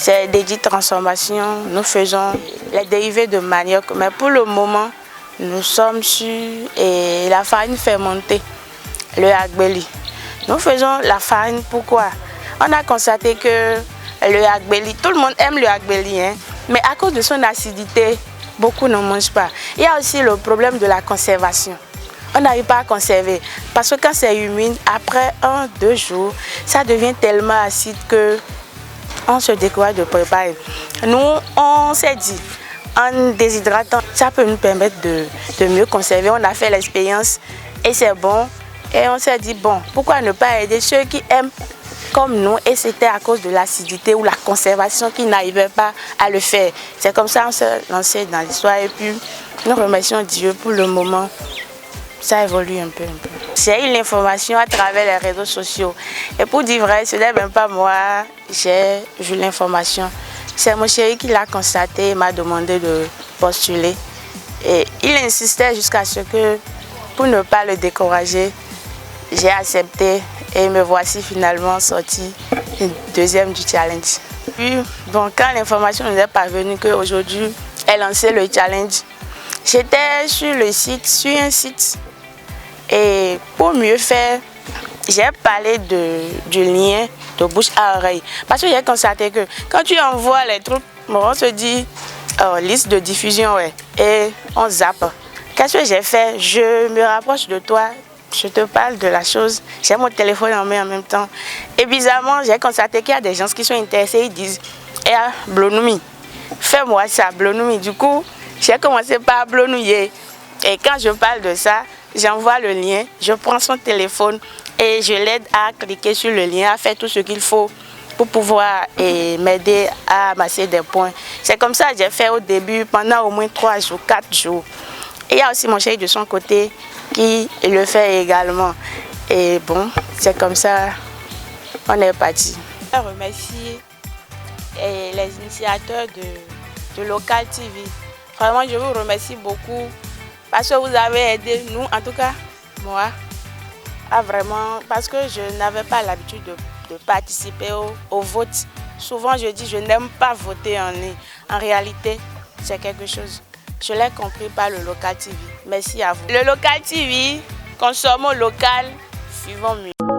c'est des dites transformations. Nous faisons les dérivés de manioc, mais pour le moment, nous sommes sur la farine fermentée, le agbeli. Nous faisons la farine, pourquoi? On a constaté que le agbeli, tout le monde aime le agbeli, hein, mais à cause de son acidité, beaucoup n'en mangent pas. Il y a aussi le problème de la conservation. On n'arrive pas à conserver parce que quand c'est humide, après 1-2 jours, ça devient tellement acide que on se décourage de préparer. Nous, on s'est dit, en déshydratant, ça peut nous permettre de mieux conserver. On a fait l'expérience et c'est bon. Et on s'est dit, bon, pourquoi ne pas aider ceux qui aiment comme nous, et c'était à cause de l'acidité ou la conservation qui n'arrivaient pas à le faire. C'est comme ça qu'on s'est lancé dans l'histoire et puis nous remercions Dieu pour le moment. Ça évolue un peu. J'ai eu l'information à travers les réseaux sociaux. Et pour dire vrai, ce n'est même pas moi, j'ai vu l'information. C'est mon chéri qui l'a constaté et m'a demandé de postuler. Et il insistait jusqu'à ce que, pour ne pas le décourager, j'ai accepté. Et me voici finalement sorti deuxième du challenge. Puis, bon, quand l'information nous est parvenue qu'aujourd'hui, elle lançait le challenge, j'étais sur un site. Et pour mieux faire, j'ai parlé du lien de bouche à oreille. Parce que j'ai constaté que quand tu envoies les trucs, bon, on se dit liste de diffusion, ouais, et on zappe. Qu'est-ce que j'ai fait? Je me rapproche de toi. Je te parle de la chose, j'ai mon téléphone en main en même temps. Et bizarrement, j'ai constaté qu'il y a des gens qui sont intéressés, ils disent eh, Blonumi, fais-moi ça, Blonumi. Du coup, j'ai commencé par blonouiller. Et quand je parle de ça, j'envoie le lien, je prends son téléphone et je l'aide à cliquer sur le lien, à faire tout ce qu'il faut pour pouvoir m'aider à amasser des points. C'est comme ça que j'ai fait au début, pendant au moins 3 jours, 4 jours. Et il y a aussi mon chéri de son côté qui le fait également. Et bon, c'est comme ça, on est parti. Je remercie les initiateurs de Local TV. Vraiment, je vous remercie beaucoup parce que vous avez aidé nous, en tout cas moi, à vraiment, parce que je n'avais pas l'habitude de participer au vote. Souvent, je dis je n'aime pas voter en ligne. En réalité, c'est quelque chose. Je l'ai compris par le Local TV. Merci à vous. Le Local TV, consommons local, vivons mieux.